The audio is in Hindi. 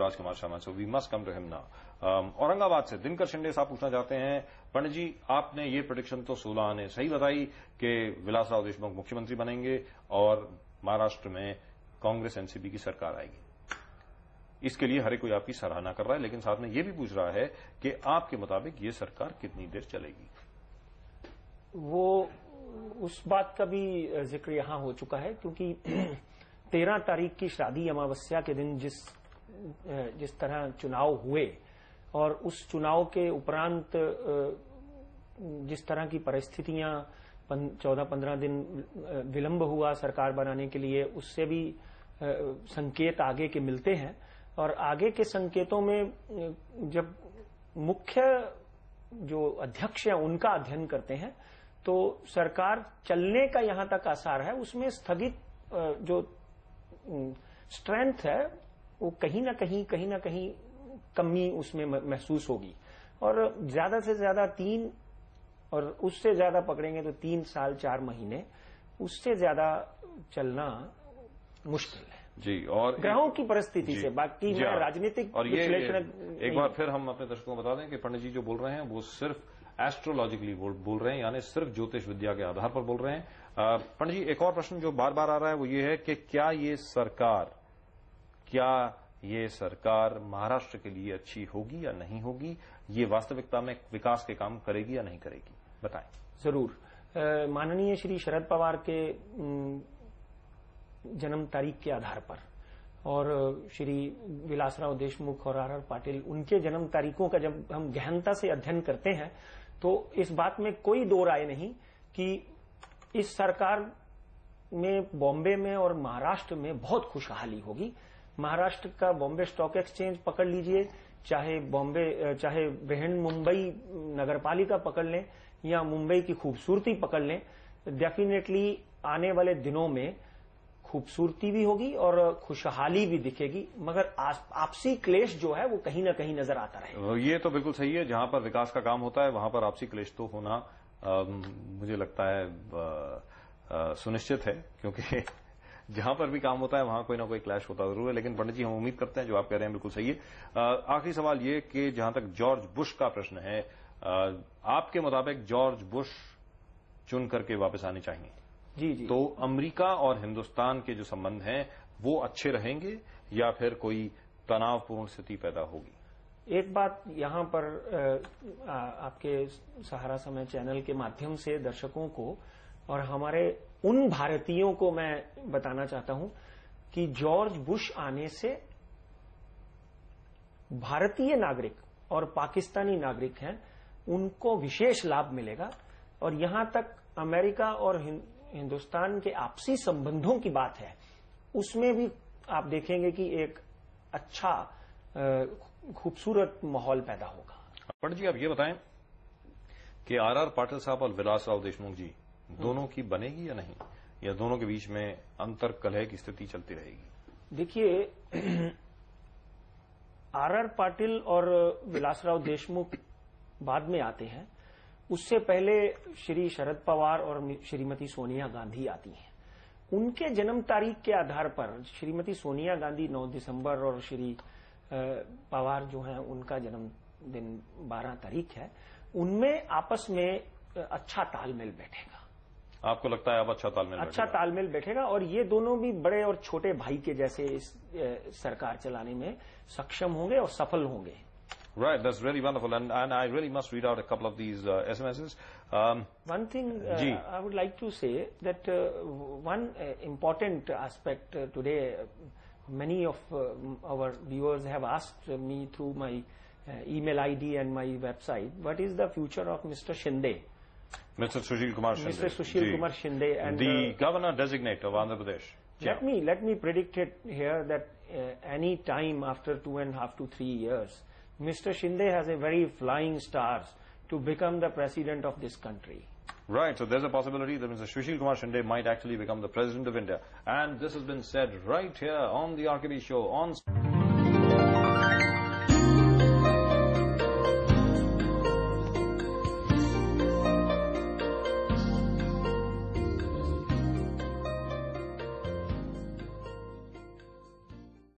Rajkumar Sharma. So we must come to him now. Aurangabad से दिनकर शिंदे साहब पूछना चाहते हैं, पंडित जी आपने ये प्रेडिक्शन तो 16 ने सही बताई कि विलासराव देशमुख मुख्यमंत्री बनेंगे और महाराष्ट्र में कांग्रेस एनसीपी की सरकार आएगी. इसके लिए हर कोई आपकी सराहना कर रहा है, लेकिन साथ में ये भी पूछ रहा है कि आपके मुताबिक ये सरकार कितनी देर चलेगी. वो उस बात का भी जिक्र यहां हो चुका है, क्योंकि 13 तारीख की शादी अमावस्या के दिन जिस तरह चुनाव हुए और उस चुनाव के उपरांत जिस तरह की परिस्थितियां 14-15 दिन विलंब हुआ सरकार बनाने के लिए, उससे भी संकेत आगे के मिलते हैं. और आगे के संकेतों में जब मुख्य जो अध्यक्ष हैं उनका अध्ययन करते हैं तो सरकार चलने का यहां तक आसार है. उसमें स्थगित जो स्ट्रेंथ है वो कहीं ना कहीं कमी उसमें महसूस होगी. और ज्यादा से ज्यादा 3 और उससे ज्यादा पकड़ेंगे तो 3 साल 4 महीने, उससे ज्यादा चलना मुश्किल है जी. और ग्रहों की परिस्थिति से, बाकी मैं राजनीतिक और ये एक बार फिर हम अपने दर्शकों को बता दें कि पंडित जी जो बोल रहे हैं वो सिर्फ एस्ट्रोलॉजिकली बोल रहे हैं, यानी सिर्फ ज्योतिष विद्या के आधार पर बोल रहे हैं. पंडित जी एक और प्रश्न जो बार बार आ रहा है वो ये है कि क्या ये सरकार महाराष्ट्र के लिए अच्छी होगी या नहीं होगी, ये वास्तविकता में विकास के काम करेगी या नहीं करेगी, बताएं. जरूर. माननीय श्री शरद पवार के जन्म तारीख के आधार पर और श्री विलासराव देशमुख और आर पाटिल, उनके जन्म तारीखों का जब हम गहनता से अध्ययन करते हैं तो इस बात में कोई दो राय नहीं कि इस सरकार में बॉम्बे में और महाराष्ट्र में बहुत खुशहाली होगी. महाराष्ट्र का बॉम्बे स्टॉक एक्सचेंज पकड़ लीजिए, चाहे बृहन मुंबई नगरपालिका पकड़ लें या मुंबई की खूबसूरती पकड़ लें, डेफिनेटली आने वाले दिनों में खूबसूरती भी होगी और खुशहाली भी दिखेगी. मगर आपसी क्लेश जो है वो कहीं ना कहीं नजर आता रहेगा. ये तो बिल्कुल सही है. जहां पर विकास का काम होता है वहां पर आपसी क्लेश तो होना मुझे लगता है सुनिश्चित है, क्योंकि जहां पर भी काम होता है वहां कोई ना कोई क्लैश होता जरूर है. लेकिन पंडित जी हम उम्मीद करते हैं जो आप कह रहे हैं बिल्कुल सही है. आखिरी सवाल ये कि जहां तक जॉर्ज बुश का प्रश्न है, आपके मुताबिक जॉर्ज बुश चुन करके वापस आने चाहिए? जी. तो अमेरिका और हिंदुस्तान के जो संबंध हैं वो अच्छे रहेंगे या फिर कोई तनावपूर्ण स्थिति पैदा होगी? एक बात यहां पर आपके सहारा समय चैनल के माध्यम से दर्शकों को और हमारे उन भारतीयों को मैं बताना चाहता हूं कि जॉर्ज बुश आने से भारतीय नागरिक और पाकिस्तानी नागरिक हैं उनको विशेष लाभ मिलेगा. और यहां तक अमेरिका और हिंदुस्तान के आपसी संबंधों की बात है, उसमें भी आप देखेंगे कि एक अच्छा खूबसूरत माहौल पैदा होगा. पंडित जी आप ये बताएं कि आर पाटिल साहब और विलासराव देशमुख जी दोनों की बनेगी या नहीं, या दोनों के बीच में अंतर कलह की स्थिति चलती रहेगी? देखिए, आर पाटिल और विलासराव देशमुख बाद में आते हैं. उससे पहले श्री शरद पवार और श्रीमती सोनिया गांधी आती हैं. उनके जन्म तारीख के आधार पर श्रीमती सोनिया गांधी 9 दिसंबर और श्री पवार जो हैं उनका जन्मदिन 12 तारीख है. उनमें आपस में अच्छा तालमेल बैठेगा. आपको लगता है अब अच्छा तालमेल बैठेगा और ये दोनों भी बड़े और छोटे भाई के जैसे इस सरकार चलाने में सक्षम होंगे और सफल होंगे. Right, that's really wonderful, and I really must read out a couple of these SMSs. One thing I would like to say that one important aspect today, many of our viewers have asked me through my email ID and my website, what is the future of Mr. Shinde? Mr. Sushil Kumar Shinde. Mr. Sushil Kumar Shinde, and the governor designate of Andhra Pradesh. Let me predict it here that any time after 2.5 to 3 years, Mr. Shinde has a very flying stars to become the president of this country. Right, so there's a possibility that Mr. Sushil Kumar Shinde might actually become the president of India. And this has been said right here on the RKB show on